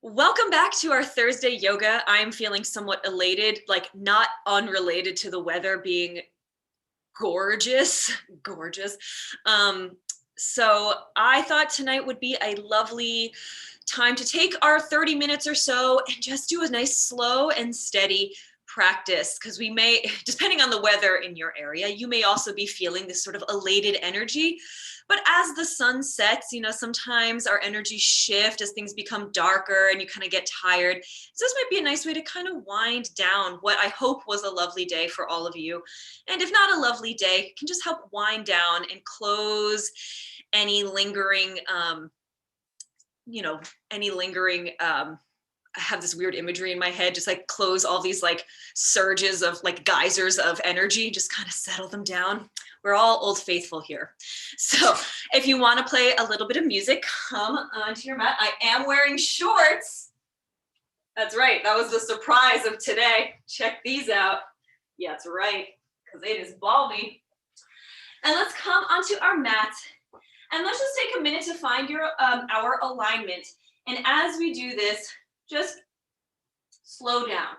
Welcome back to our Thursday yoga. I'm feeling somewhat elated, like not unrelated to the weather being gorgeous, gorgeous. Um, so I thought tonight would be a lovely time to take our 30 minutes or so and just do a nice slow and steady practice, because we may, depending on the weather in your area, you may also be feeling this sort of elated energy. But as the sun sets, sometimes our energies shift as things become darker and you kind of get tired. So this might be a nice way to kind of wind down what I hope was a lovely day for all of you. And if not a lovely day, it can just help wind down and close any lingering, any lingering, I have this weird imagery in my head, just like close all these like surges of like geysers of energy, just kind of settle them down. We're all old faithful here. So if you want to play a little bit of music, come onto your mat. I am wearing shorts. That's right. That was the surprise of today. Check these out. Yeah, that's right, because it is balmy. And let's come onto our mat. And let's just take a minute to find our alignment. And as we do this, just slow down.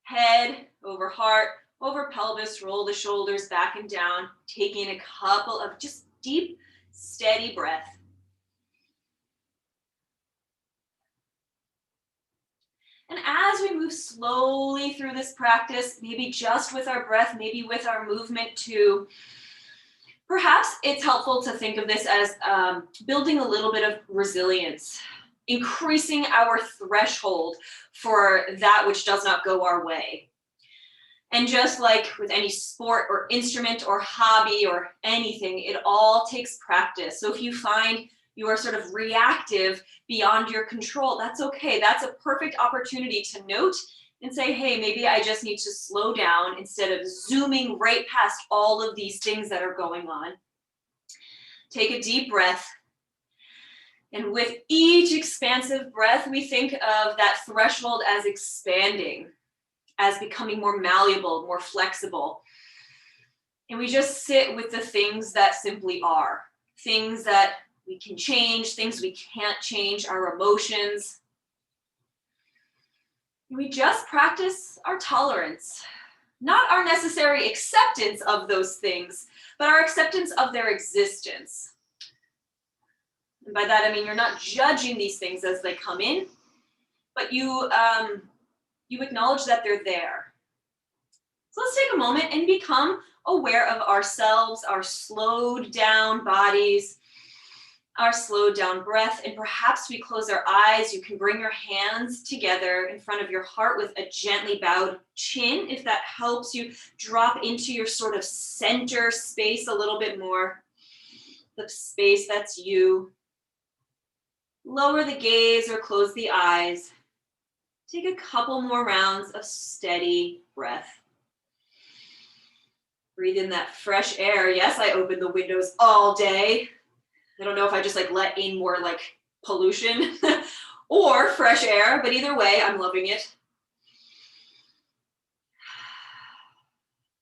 Head over heart, over pelvis, roll the shoulders back and down, taking a couple of just deep, steady breath. And as we move slowly through this practice, maybe just with our breath, maybe with our movement too, perhaps it's helpful to think of this as building a little bit of resilience, increasing our threshold for that which does not go our way. And just like with any sport or instrument or hobby or anything, it all takes practice. So if you find you are sort of reactive beyond your control, that's okay. That's a perfect opportunity to note and say, hey, maybe I just need to slow down instead of zooming right past all of these things that are going on. Take a deep breath. And with each expansive breath, we think of that threshold as expanding, as becoming more malleable, more flexible. And we just sit with the things that simply are, things that we can change, things we can't change, our emotions. And we just practice our tolerance, not our necessary acceptance of those things, but our acceptance of their existence. And by that, I mean, you're not judging these things as they come in, but you acknowledge that they're there. So let's take a moment and become aware of ourselves, our slowed down bodies, our slowed down breath, and perhaps we close our eyes. You can bring your hands together in front of your heart with a gently bowed chin. If that helps you drop into your sort of center space a little bit more, the space that's you. Lower the gaze or close the eyes. Take a couple more rounds of steady breath. Breathe in that fresh air. Yes, I open the windows all day. I don't know if I just like let in more like pollution or fresh air, but either way, I'm loving it.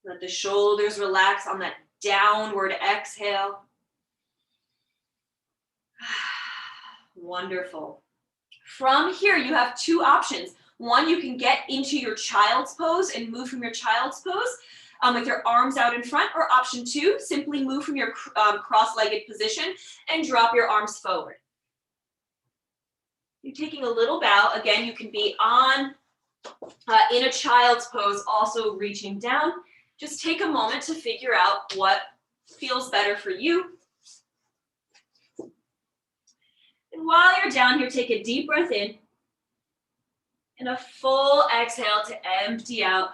Let the shoulders relax on that downward exhale. Wonderful. From here, you have two options. One, you can get into your child's pose and move from your child's pose with your arms out in front, or option two, simply move from your cross-legged position and drop your arms forward. You're taking a little bow. Again, you can be on in a child's pose, also reaching down. Just take a moment to figure out what feels better for you. And while you're down here, take a deep breath in and a full exhale to empty out.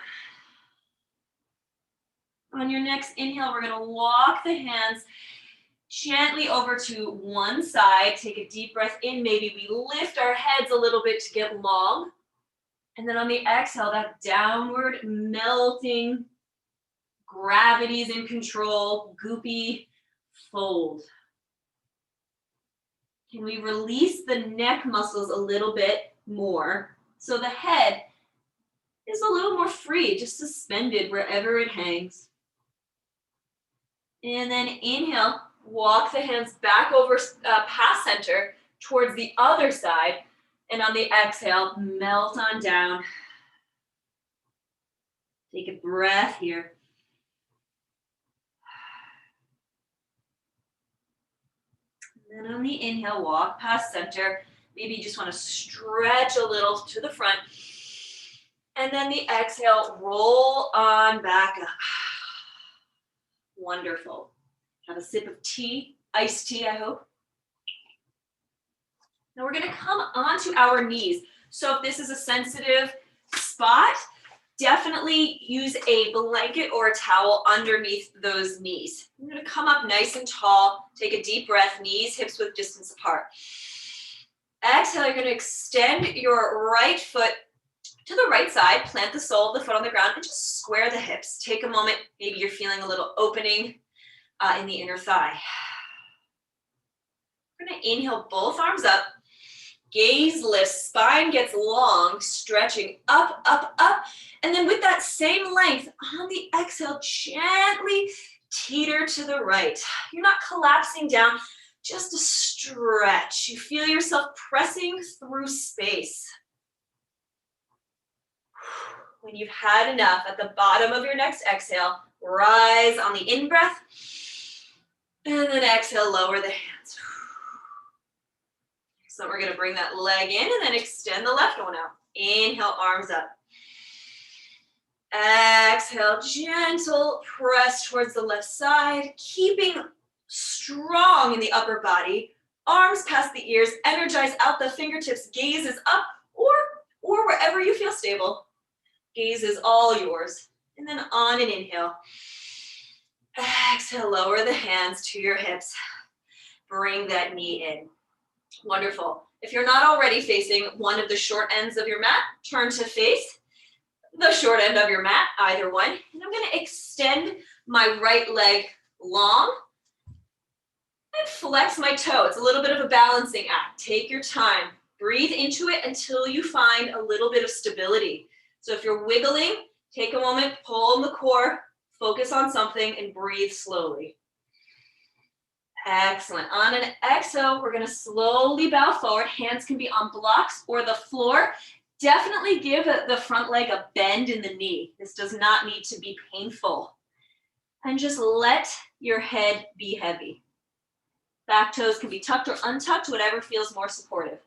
On your next inhale, we're going to walk the hands gently over to one side. Take a deep breath in. Maybe we lift our heads a little bit to get long. And then on the exhale, that downward melting, gravity's in control, goopy fold. Can we release the neck muscles a little bit more so the head is a little more free, just suspended wherever it hangs? And then inhale, walk the hands back over past center towards the other side. And on the exhale, melt on down. Take a breath here. And then on the inhale, walk past center. Maybe you just want to stretch a little to the front. And then the exhale, roll on back up. Wonderful. Have a sip of tea, iced tea, I hope. Now we're going to come onto our knees. So if this is a sensitive spot, definitely use a blanket or a towel underneath those knees. I'm going to come up nice and tall. Take a deep breath, knees, hips width distance apart. Exhale, you're going to extend your right foot to the right side, plant the sole of the foot on the ground, and just square the hips. Take a moment. Maybe you're feeling a little opening in the inner thigh. We're going to inhale both arms up. Gaze lifts, spine gets long, stretching up, up, up. And then with that same length, on the exhale, gently teeter to the right. You're not collapsing down, just a stretch. You feel yourself pressing through space. When you've had enough, at the bottom of your next exhale, rise on the in-breath. And then exhale, lower the hands. So we're going to bring that leg in and then extend the left one out. Inhale, arms up. Exhale, gentle press towards the left side, keeping strong in the upper body. Arms past the ears, energize out the fingertips, gaze is up or wherever you feel stable. Gaze is all yours. And then on an inhale. Exhale, lower the hands to your hips. Bring that knee in. Wonderful. If you're not already facing one of the short ends of your mat, turn to face the short end of your mat, either one. And I'm going to extend my right leg long and flex my toe. It's a little bit of a balancing act. Take your time. Breathe into it until you find a little bit of stability. So if you're wiggling, take a moment, pull in the core, focus on something, and breathe slowly. Excellent. On an exhale, we're going to slowly bow forward. Hands can be on blocks or the floor. Definitely give the front leg a bend in the knee. This does not need to be painful. And just let your head be heavy. Back toes can be tucked or untucked, whatever feels more supportive.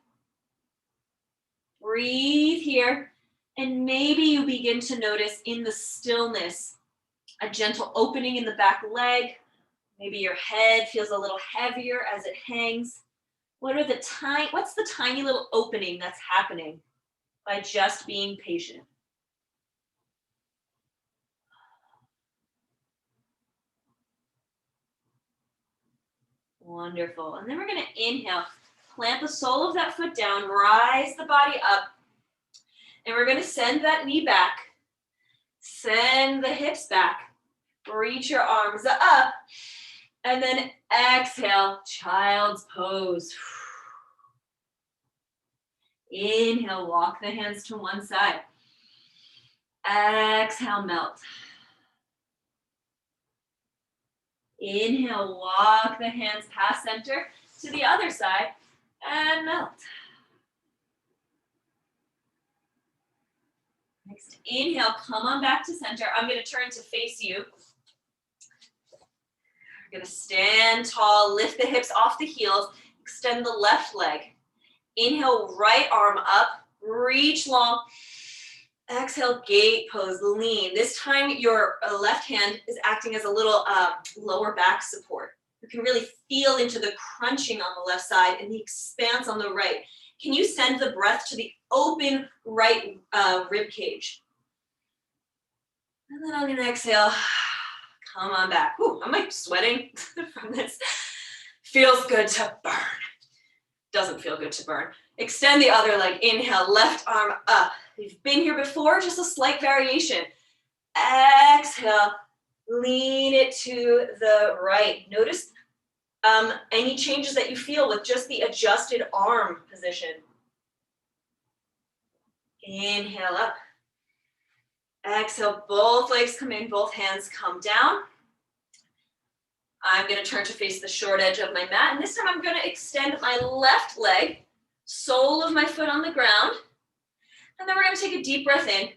Breathe here. And maybe you begin to notice in the stillness a gentle opening in the back leg. Maybe your head feels a little heavier as it hangs. What's the tiny little opening that's happening by just being patient? Wonderful. And then we're going to inhale, plant the sole of that foot down, rise the body up, and we're going to send that knee back, send the hips back, reach your arms up, and then exhale, child's pose. Inhale, walk the hands to one side. Exhale, melt. Inhale, walk the hands past center to the other side and melt. Next, inhale, come on back to center. I'm going to turn to face you. We're going to stand tall, lift the hips off the heels, extend the left leg. Inhale, right arm up, reach long. Exhale, gate pose, lean. This time your left hand is acting as a little lower back support. You can really feel into the crunching on the left side and the expanse on the right. Can you send the breath to the open right rib cage? And then on an exhale, come on back. Ooh, I'm like sweating from this. Feels good to burn. Doesn't feel good to burn. Extend the other leg. Inhale, left arm up. You've been here before, just a slight variation. Exhale, lean it to the right. Notice any changes that you feel with just the adjusted arm position. Inhale up. Exhale, both legs come in, both hands come down. I'm going to turn to face the short edge of my mat, and this time I'm going to extend my left leg, sole of my foot on the ground. And then we're going to take a deep breath in.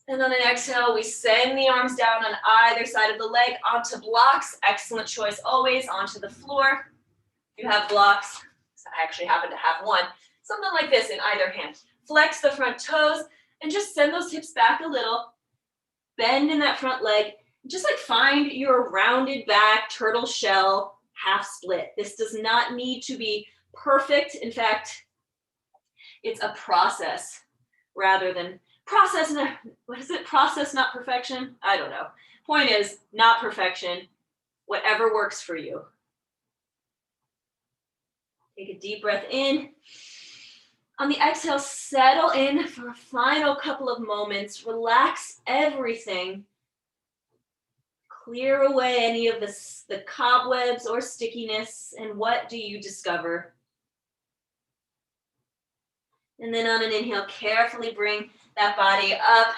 And on an exhale, we send the arms down on either side of the leg onto blocks. Excellent choice always, onto the floor. If you have blocks, I actually happen to have one, something like this in either hand. Flex the front toes and just send those hips back a little. Bend in that front leg. Just like find your rounded back, turtle shell, half split. This does not need to be perfect. In fact, it's a process rather than process. What is it? Process, not perfection? I don't know. Point is, not perfection. Whatever works for you. Take a deep breath in. On the exhale, settle in for a final couple of moments. Relax everything. Clear away any of the cobwebs or stickiness. And what do you discover? And then on an inhale, carefully bring that body up.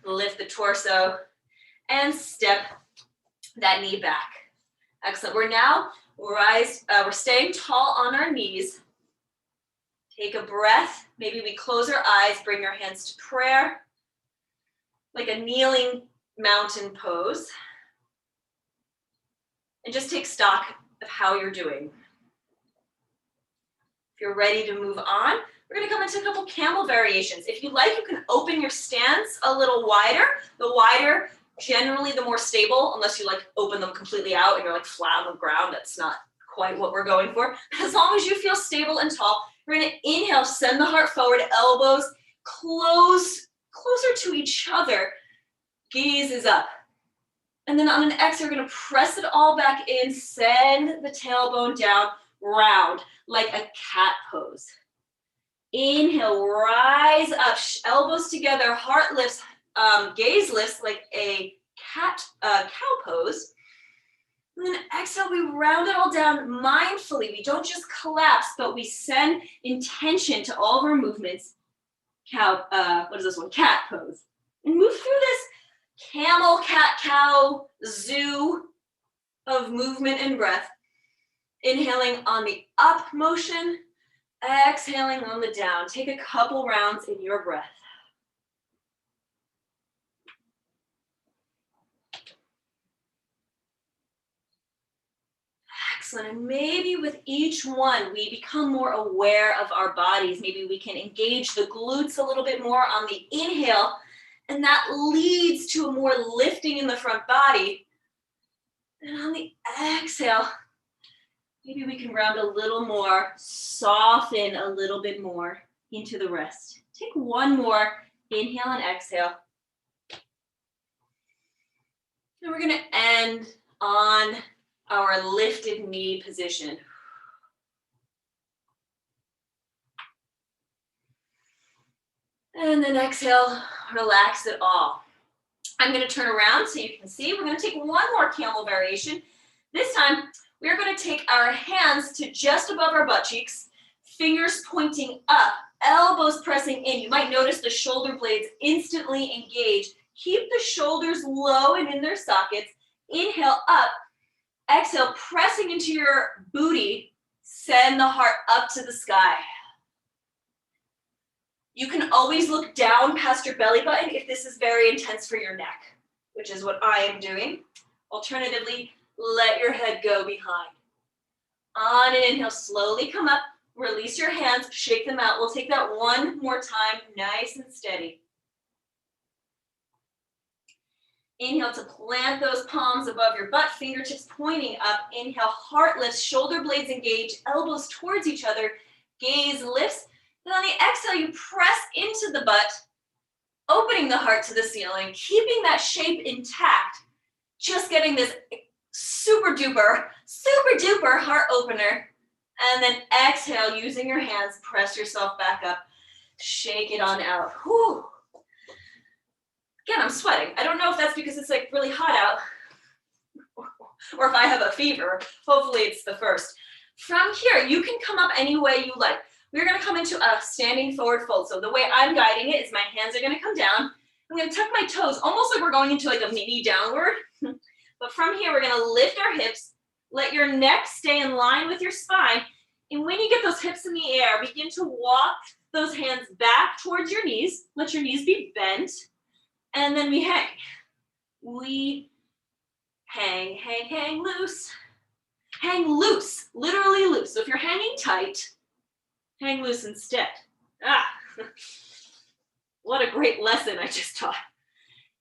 Lift the torso and step that knee back. Excellent. We're now we're staying tall on our knees. Take a breath. Maybe we close our eyes, bring our hands to prayer, like a kneeling mountain pose. And just take stock of how you're doing. If you're ready to move on, we're going to come into a couple camel variations. If you like, you can open your stance a little wider. The wider, generally the more stable, unless you like open them completely out and you're like flat on the ground. That's not quite what we're going for. As long as you feel stable and tall, we're going to inhale, send the heart forward, elbows closer to each other. Gaze is up. And then on an exhale, we're going to press it all back in, send the tailbone down, round, like a cat pose. Inhale, rise up, elbows together, heart lifts, gaze lifts like a cow pose. And then exhale, we round it all down mindfully. We don't just collapse, but we send intention to all of our movements. What is this one? Cat pose. And move through this camel, cat, cow, zoo of movement and breath. Inhaling on the up motion, exhaling on the down. Take a couple rounds in your breath. Excellent. And maybe with each one, we become more aware of our bodies. Maybe we can engage the glutes a little bit more on the inhale, and that leads to a more lifting in the front body. And on the exhale, maybe we can round a little more, soften a little bit more into the rest. Take one more inhale and exhale. And we're going to end on our lifted knee position. And then exhale, relax it all. I'm going to turn around so you can see. We're going to take one more camel variation. This time, we're going to take our hands to just above our butt cheeks, fingers pointing up, elbows pressing in. You might notice the shoulder blades instantly engage. Keep the shoulders low and in their sockets. Inhale up. Exhale, pressing into your booty. Send the heart up to the sky. You can always look down past your belly button if this is very intense for your neck, which is what I am doing. Alternatively, let your head go behind. On an inhale, slowly come up, release your hands, shake them out. We'll take that one more time, nice and steady. Inhale to plant those palms above your butt, fingertips pointing up. Inhale, heart lifts, shoulder blades engage, elbows towards each other, gaze lifts. Then on the exhale, you press into the butt, opening the heart to the ceiling, keeping that shape intact, just getting this super duper heart opener. And then exhale, using your hands, press yourself back up, shake it on out. Whew. Again, I'm sweating. I don't know if that's because it's like really hot out or if I have a fever. Hopefully it's the first. From here, you can come up any way you like. We're going to come into a standing forward fold. So the way I'm guiding it is my hands are going to come down. I'm going to tuck my toes, almost like we're going into like a mini downward. But from here, we're going to lift our hips, let your neck stay in line with your spine, And when you get those hips in the air, begin to walk those hands back towards your knees. Let your knees be bent. And then we hang. We hang, hang, hang loose. Hang loose, literally loose. So if you're hanging tight, hang loose instead. Ah, what a great lesson I just taught.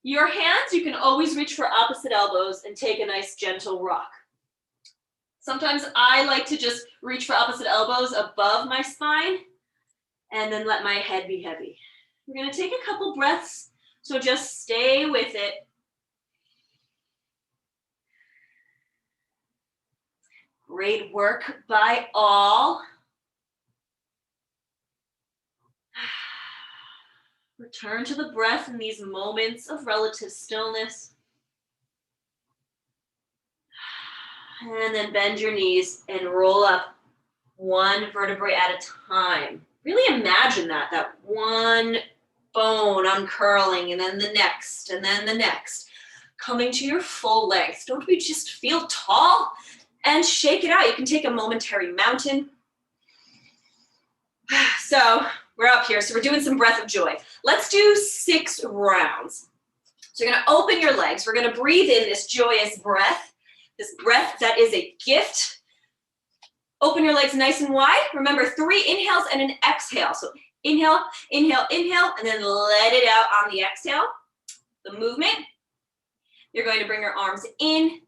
Your hands, you can always reach for opposite elbows and take a nice gentle rock. Sometimes I like to just reach for opposite elbows above my spine and then let my head be heavy. We're gonna take a couple breaths, so just stay with it. Great work by all. Return to the breath in these moments of relative stillness. And then bend your knees and roll up one vertebrae at a time. Really imagine that one bone uncurling, and then the next, and then the next. Coming to your full length. Don't we just feel tall? And shake it out. You can take a momentary mountain. So we're up here. So we're doing some breath of joy. Let's do 6 rounds. So you're going to open your legs. We're going to breathe in this joyous breath, this breath that is a gift. Open your legs nice and wide. Remember, 3 inhales and an exhale. So inhale, inhale, inhale, and then let it out on the exhale. The movement. You're going to bring your arms in,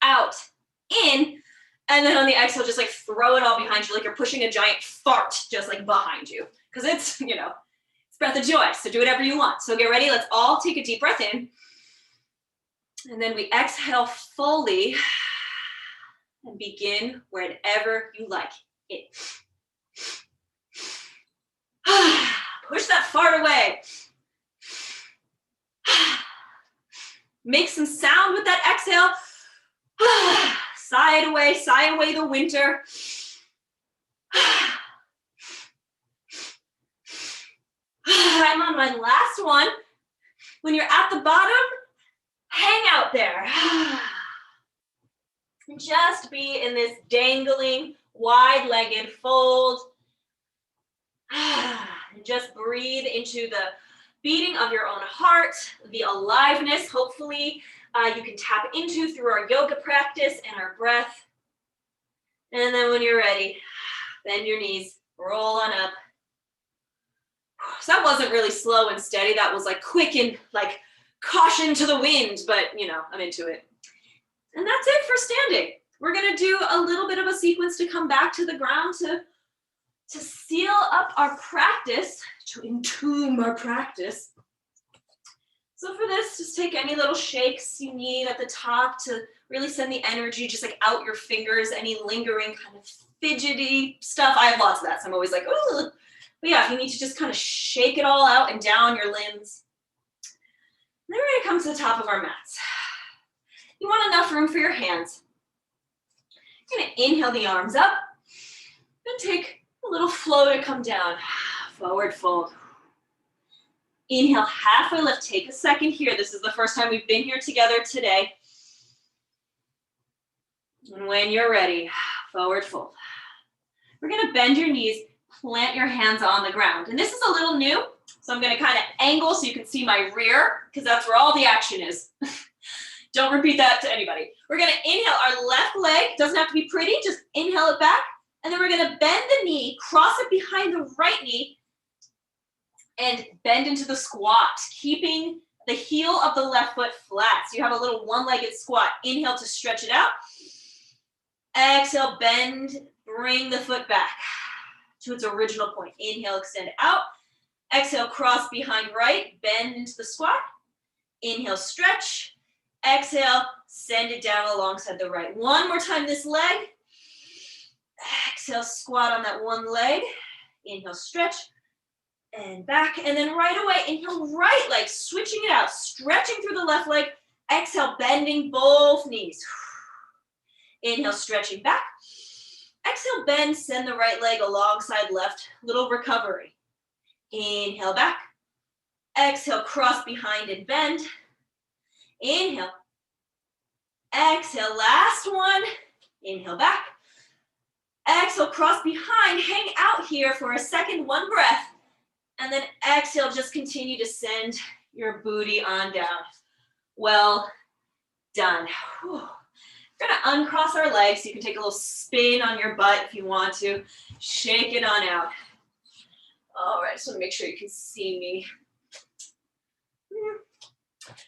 out, in, and then on the exhale, just like throw it all behind you, like you're pushing a giant fart just like behind you. Because it's, it's breath of joy. So do whatever you want. So get ready. Let's all take a deep breath in. And then we exhale fully and begin wherever you like it. Push that fart away. Make some sound with that exhale. Sigh away the winter. I'm on my last one. When you're at the bottom, hang out there. Just be in this dangling, wide-legged fold. And just breathe into the beating of your own heart, the aliveness, hopefully, you can tap into through our yoga practice and our breath. And then when you're ready, bend your knees, roll on up. So that wasn't really slow and steady. That was like quick and like caution to the wind, but I'm into it. And that's it for standing. We're gonna do a little bit of a sequence to come back to the ground to seal up our practice, to entomb our practice. So for this, just take any little shakes you need at the top to really send the energy, just like out your fingers, any lingering kind of fidgety stuff. I have lots of that, so I'm always like, ooh. But yeah, if you need to just kind of shake it all out and down your limbs. And then we're gonna come to the top of our mats. You want enough room for your hands. You're gonna inhale the arms up, and take a little flow to come down. Forward fold. Inhale, halfway lift. Take a second here. This is the first time we've been here together today. And when you're ready, forward fold. We're gonna bend your knees, plant your hands on the ground. And this is a little new, so I'm gonna kind of angle so you can see my rear, because that's where all the action is. Don't repeat that to anybody. We're gonna inhale our left leg, doesn't have to be pretty, just inhale it back. And then we're gonna bend the knee, cross it behind the right knee, and bend into the squat, keeping the heel of the left foot flat. So you have a little one-legged squat. Inhale to stretch it out. Exhale, bend, bring the foot back to its original point. Inhale, extend out. Exhale, cross behind right, bend into the squat. Inhale, stretch. Exhale, send it down alongside the right. One more time this leg. Exhale, squat on that one leg. Inhale, stretch. And back, and then right away, inhale, right leg, switching it out, stretching through the left leg. Exhale, bending both knees. Inhale, stretching back. Exhale, bend, send the right leg alongside left, little recovery. Inhale, back. Exhale, cross behind and bend. Inhale. Exhale, last one. Inhale, back. Exhale, cross behind, hang out here for a second, one breath. And then exhale, just continue to send your booty on down. Well done. Whew. We're gonna uncross our legs. You can take a little spin on your butt if you want to. Shake it on out. All right, just wanna make sure you can see me.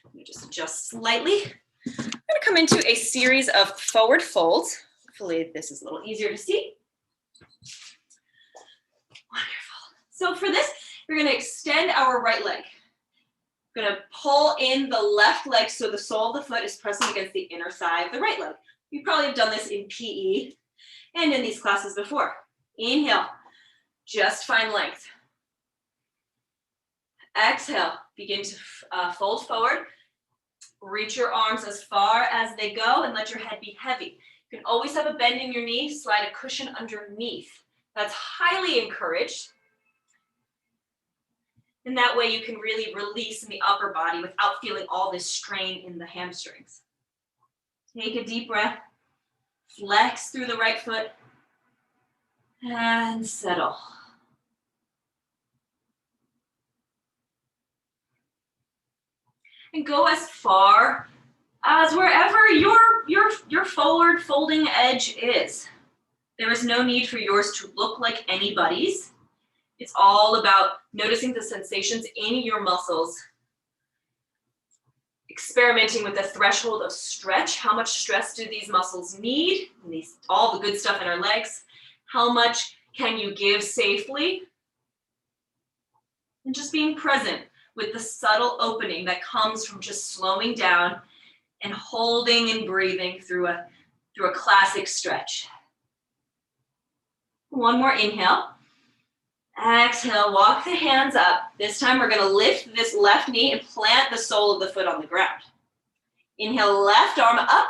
Let me just adjust slightly. I'm gonna come into a series of forward folds. Hopefully this is a little easier to see. Wonderful. So for this, we're gonna extend our right leg. We're gonna pull in the left leg so the sole of the foot is pressing against the inner thigh of the right leg. You probably have done this in PE and in these classes before. Inhale, just find length. Exhale, begin to fold forward. Reach your arms as far as they go and let your head be heavy. You can always have a bend in your knee, slide a cushion underneath. That's highly encouraged. And that way you can really release in the upper body without feeling all this strain in the hamstrings. Take a deep breath, flex through the right foot, and settle. And go as far as wherever your forward folding edge is. There is no need for yours to look like anybody's. It's all about noticing the sensations in your muscles, experimenting with the threshold of stretch. How much stress do these muscles need? All the good stuff in our legs. How much can you give safely? And just being present with the subtle opening that comes from just slowing down and holding and breathing through a classic stretch. One more inhale. Exhale, walk the hands up. This time we're gonna lift this left knee and plant the sole of the foot on the ground. Inhale, left arm up.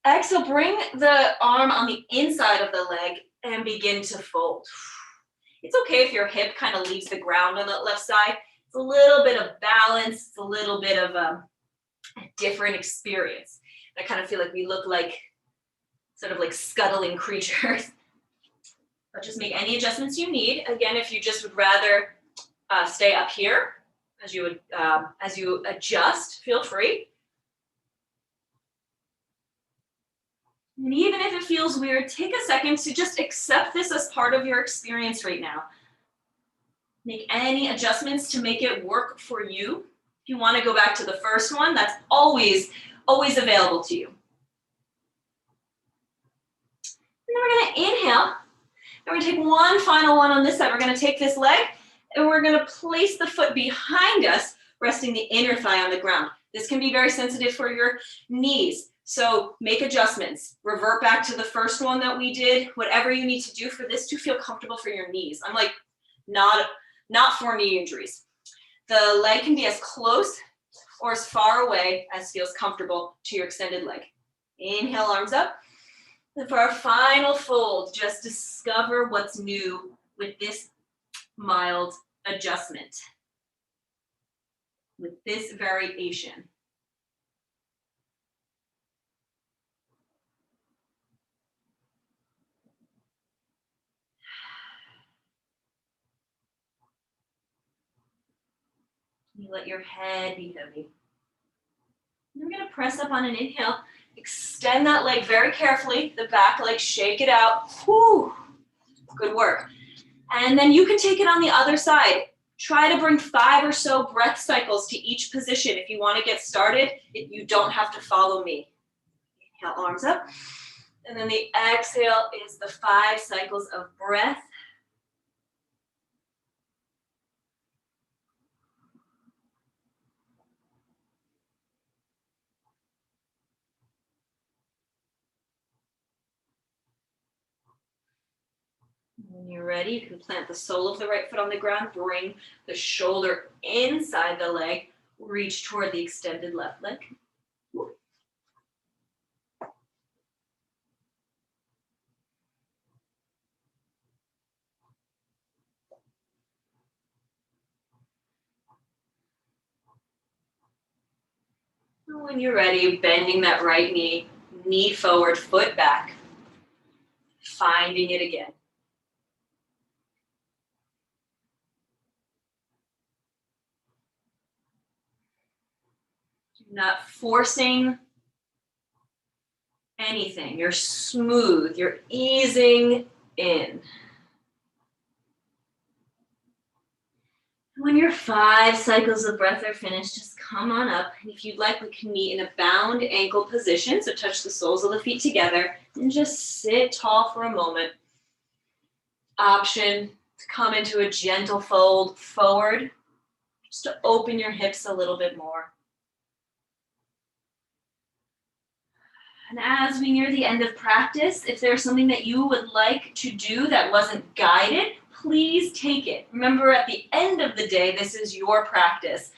Exhale, bring the arm on the inside of the leg and begin to fold. It's okay if your hip kind of leaves the ground on that left side. It's a little bit of balance. It's a little bit of a different experience. I kind of feel like we look like sort of like scuttling creatures. But just make any adjustments you need. Again, if you just would rather stay up here as you adjust, feel free. And even if it feels weird, take a second to just accept this as part of your experience right now. Make any adjustments to make it work for you. If you want to go back to the first one, that's always available to you. And then we're going to inhale. And we're going to take one final one on this side. We're going to take this leg and we're going to place the foot behind us, resting the inner thigh on the ground. This can be very sensitive for your knees. So make adjustments. Revert back to the first one that we did. Whatever you need to do for this to feel comfortable for your knees. I'm like, not for knee injuries. The leg can be as close or as far away as feels comfortable to your extended leg. Inhale, arms up. And for our final fold, just discover what's new with this mild adjustment, with this variation. You let your head be heavy. We're going to press up on an inhale. Extend that leg very carefully, the back leg, shake it out. Whew. Good work. And then you can take it on the other side. Try to bring 5 or so breath cycles to each position. If you want to get started, you don't have to follow me. Inhale, arms up. And then the exhale is the 5 cycles of breath. When you're ready, you can plant the sole of the right foot on the ground, bring the shoulder inside the leg, reach toward the extended left leg. When you're ready, bending that right knee, knee forward, foot back. finding it again. You're not forcing anything. You're smooth. You're easing in. When your 5 cycles of breath are finished, just come on up. And if you'd like, we can meet in a bound ankle position. So touch the soles of the feet together and just sit tall for a moment. Option to come into a gentle fold forward, just to open your hips a little bit more. And as we near the end of practice, if there's something that you would like to do that wasn't guided, please take it. Remember, at the end of the day, this is your practice.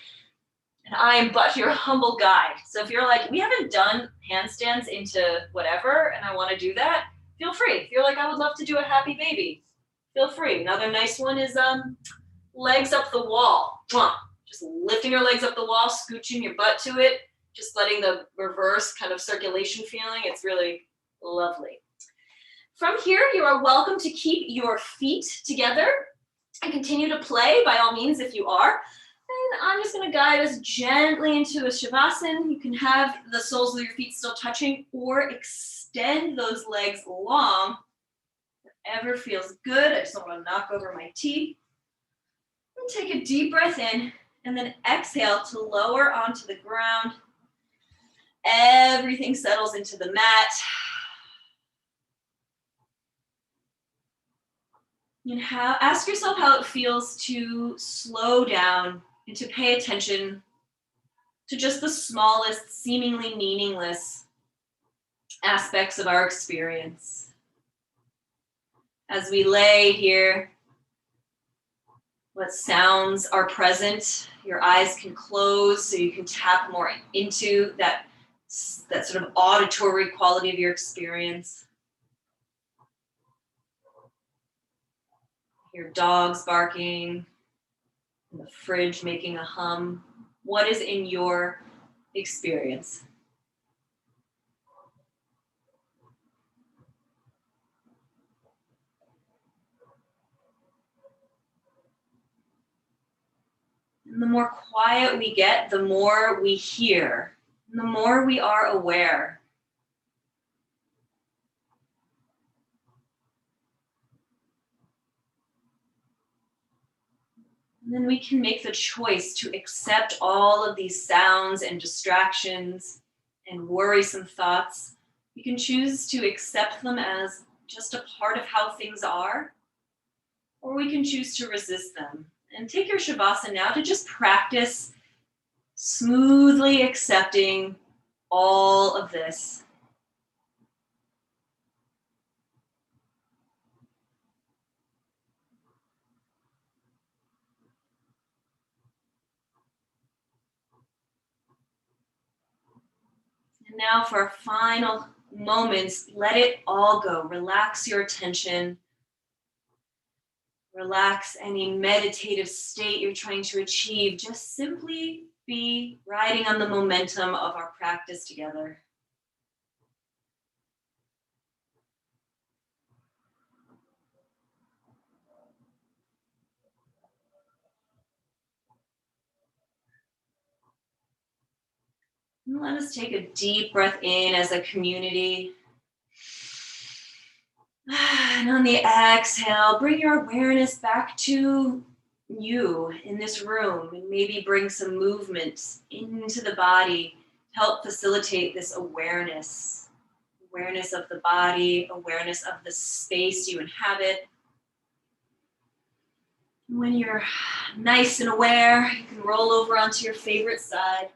And I am but your humble guide. So if you're like, we haven't done handstands into whatever, and I want to do that, feel free. If you're like, I would love to do a happy baby, feel free. Another nice one is legs up the wall. Just lifting your legs up the wall, scooching your butt to it, just letting the reverse kind of circulation feeling. It's really lovely. From here, you are welcome to keep your feet together and continue to play by all means if you are. And I'm just going to guide us gently into a Shavasana. You can have the soles of your feet still touching or extend those legs long. Whatever feels good. I just don't want to knock over my tea. And take a deep breath in and then exhale to lower onto the ground. Everything settles into the mat. And ask yourself how it feels to slow down and to pay attention to just the smallest, seemingly meaningless aspects of our experience. As we lay here, what sounds are present? Your eyes can close so you can tap more into that sort of auditory quality of your experience. Your dogs barking, the fridge making a hum. What is in your experience? And the more quiet we get, the more we hear, and the more we are aware. And then we can make the choice to accept all of these sounds and distractions and worrisome thoughts. We can choose to accept them as just a part of how things are, or we can choose to resist them. And take your Shavasana now to just practice smoothly accepting all of this. And now for our final moments, let it all go. Relax your attention. Relax any meditative state you're trying to achieve. Just simply be riding on the momentum of our practice together. And let us take a deep breath in as a community. And on the exhale, bring your awareness back to you in this room, and maybe bring some movement into the body to help facilitate this awareness of the body, awareness of the space you inhabit. When you're nice and aware, you can roll over onto your favorite side.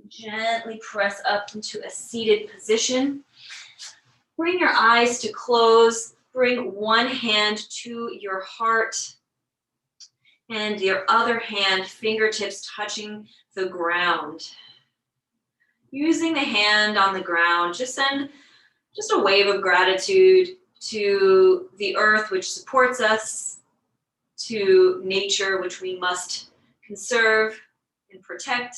Gently press up into a seated position. Bring your eyes to close. Bring one hand to your heart and your other hand, fingertips touching the ground. Using the hand on the ground, just send just a wave of gratitude to the earth, which supports us, to nature, which we must conserve and protect,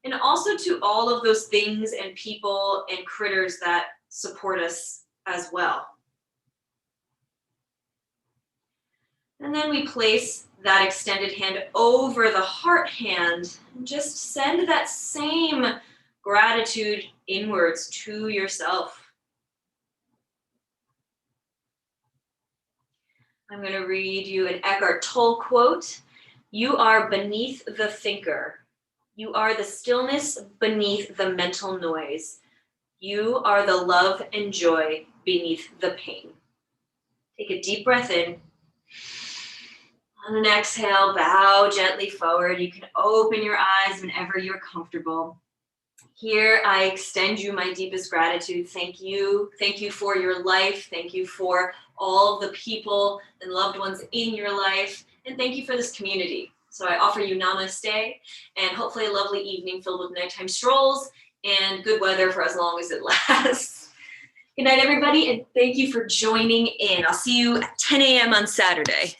and also to all of those things and people and critters that support us as well. And then we place that extended hand over the heart hand and just send that same gratitude inwards to yourself. I'm going to read you an Eckhart Tolle quote. You are beneath the thinker. You are the stillness beneath the mental noise. You are the love and joy beneath the pain. Take a deep breath in. On an exhale, bow gently forward. You can open your eyes whenever you're comfortable. Here, I extend you my deepest gratitude. Thank you. Thank you for your life. Thank you for all the people and loved ones in your life. And thank you for this community. So I offer you namaste and hopefully a lovely evening filled with nighttime strolls and good weather for as long as it lasts. Good night, everybody, and thank you for joining in. I'll see you at 10 a.m. on Saturday.